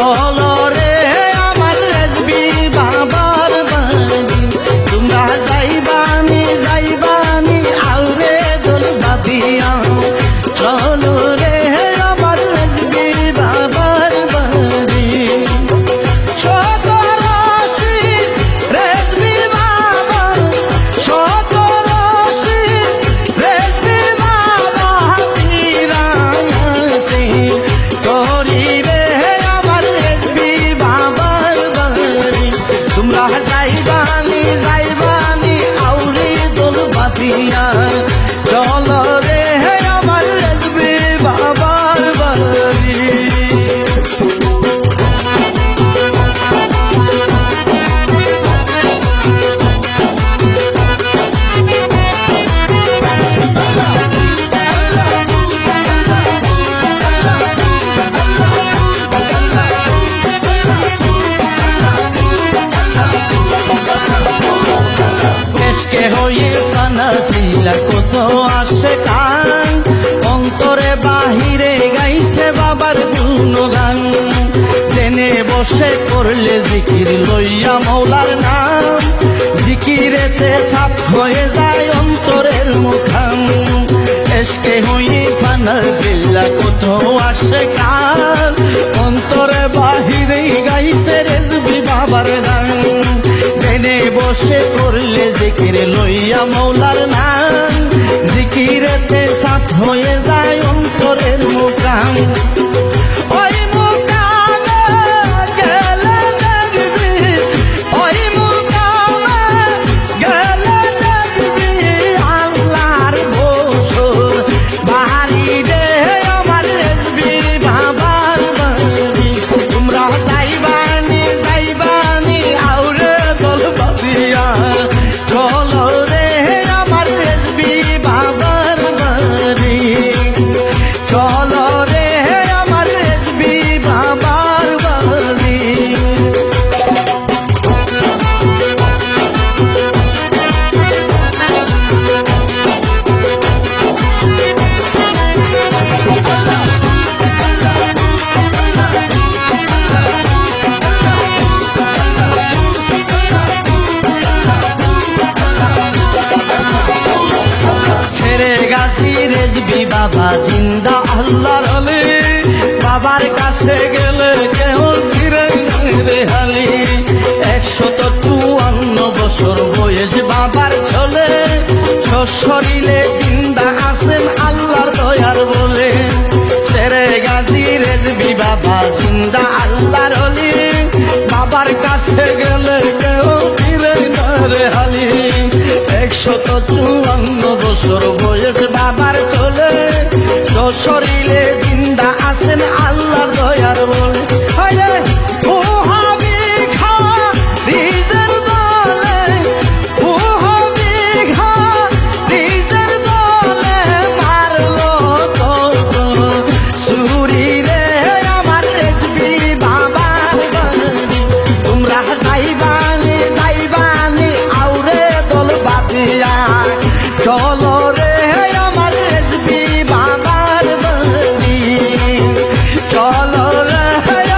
চলো রে আমার রেজবি বাবার বাড়ি তোমরা যাইবানি যাইবানি আউরে দোল বাঁধিয়া চলো রে আমার রেজবি বাবার বাড়ি সতরশি রেজবি বাবা সতরশি রেজবি বাবা তিরাশি করি রে আমার রেজবি বাবার বাড়ি তোমরা যাইবানি যাইবানি আউরে দোল বাঁধিয়া চলো রে আমার রেজবি বাবার বাড়ি দেশকে হয়ে ফানা ফিলা কত আসে কান অন্তরে বাহিরে গাইছে বাবার গুণগান জেনে বসে করলে জিকির লইয়া মৌলার নাম জিকিরেতে সাফ হয়ে যায় অন্তরের মুখাম দেশকে হয়ে ফানা ফিলা কত আসে কান অন্তরে বাহিরে গাইছে রেজবি বাবার গান জেনে বসে করলে জিকির লইয়া মৌলার নাম জিকিরেতে সাফ হয়ে যায় অন্তরের মুকাম ওই মুকামে গেলে দেখবি ওই মুকামে গেলে দেখবি আল্লাহর বসর বাড়ি রে আমার রেজবি বাবার বাড়ি তোমরা যাইবানি যাইবানি আউরে দোল বাঁধিয়া চলো রে আমার রেজবি বাবার বাড়ি চলো রে আমার রেজবি বাবার বাড়ি ছেড়ে গাছি রেজবি বাবা জিন্দা আল্লাহর আলি বাবার কাছে গেলে কেউ ফিরে রে হালি 154 বছর বয়স বাবার চলে শরীরে জিন্দা আছেন আল্লাহর দয়ার বলে ছেড়ে গাছি রেজবি বাবা জিন্দা আল্লাহর আলি বাবার কাছে গেলে কেউ ফিরে রে হালি 154 বছর বয়স বাবার চলে শরীরে জিন্দা আছেন আল্লাহর দয়ার বলে ও হাবি খা রিজের দলে ও হাবি খা রিজের দলে মারলো কত সুরি রে আমার রেজবি বাবার বাড়ি তোমরা যাইবানি যাইবানি আউরে দোল বাঁধিয়া চলো রে আমার রেজবি বাবার বাড়ি চলো রে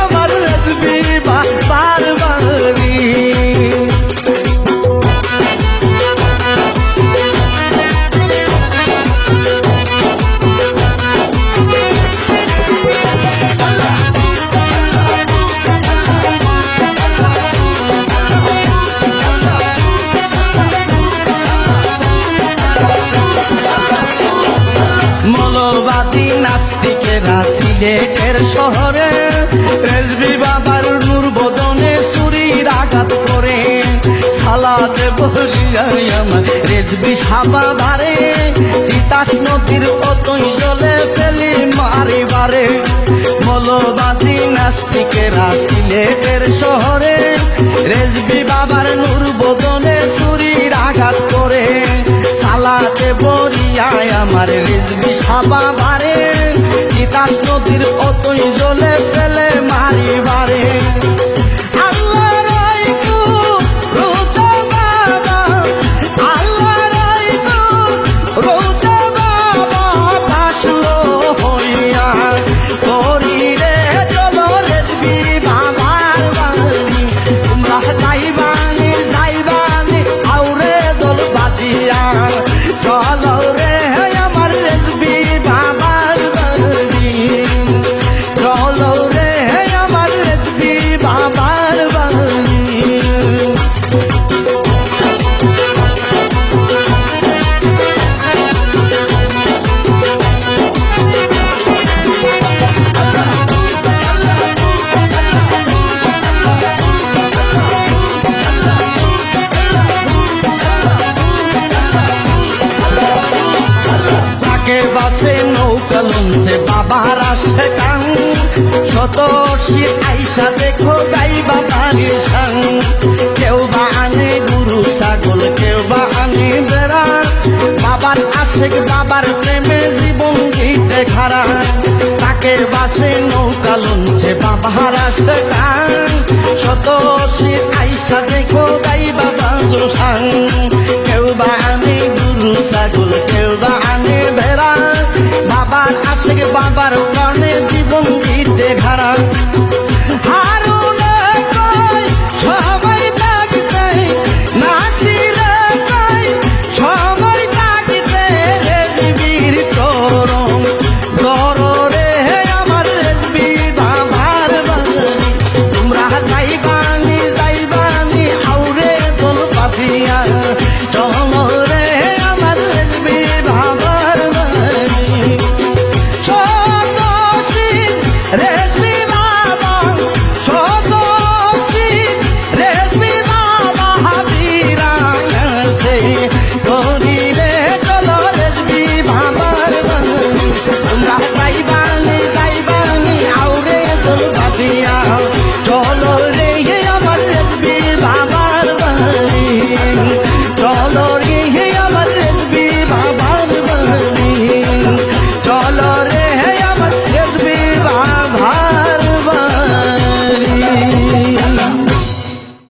আমার রেজবি বাবার বাড়ি মৌলবাদী নাস্তিকেরা সিলেটের শহরে রেজবি বাবার নূর বদনে ছুরির আঘাত করে সালাতে বলিয়াই আমার রেজবি সাবা বারে তিতাস নদীর অতই জলে ফেলি মারিবারে মৌলবাদী নাস্তিকেরা সিলেটের শহরে রেজবি বাবার নূর বদনে ছুরির আঘাত করে সালাতে বলিয়াই আমার রেজবি সাবা বারে তিতাস নদীর অতই জলে ফেলে মারিবারে করি রে চলো রেজবি শত শীত আইসা দেখো গাই বাবারি সাং কেউ বা আনে গরু ছাগল কেউ বা আনে বেড়া বাবার আশেক বাবার প্রেমে জীবন দিতে খারা তাকে বাসে নৌকা লঞ্চে বাবার আসে গান শত শীত আইসা দেখো গাই বাবার সাং কেউ বা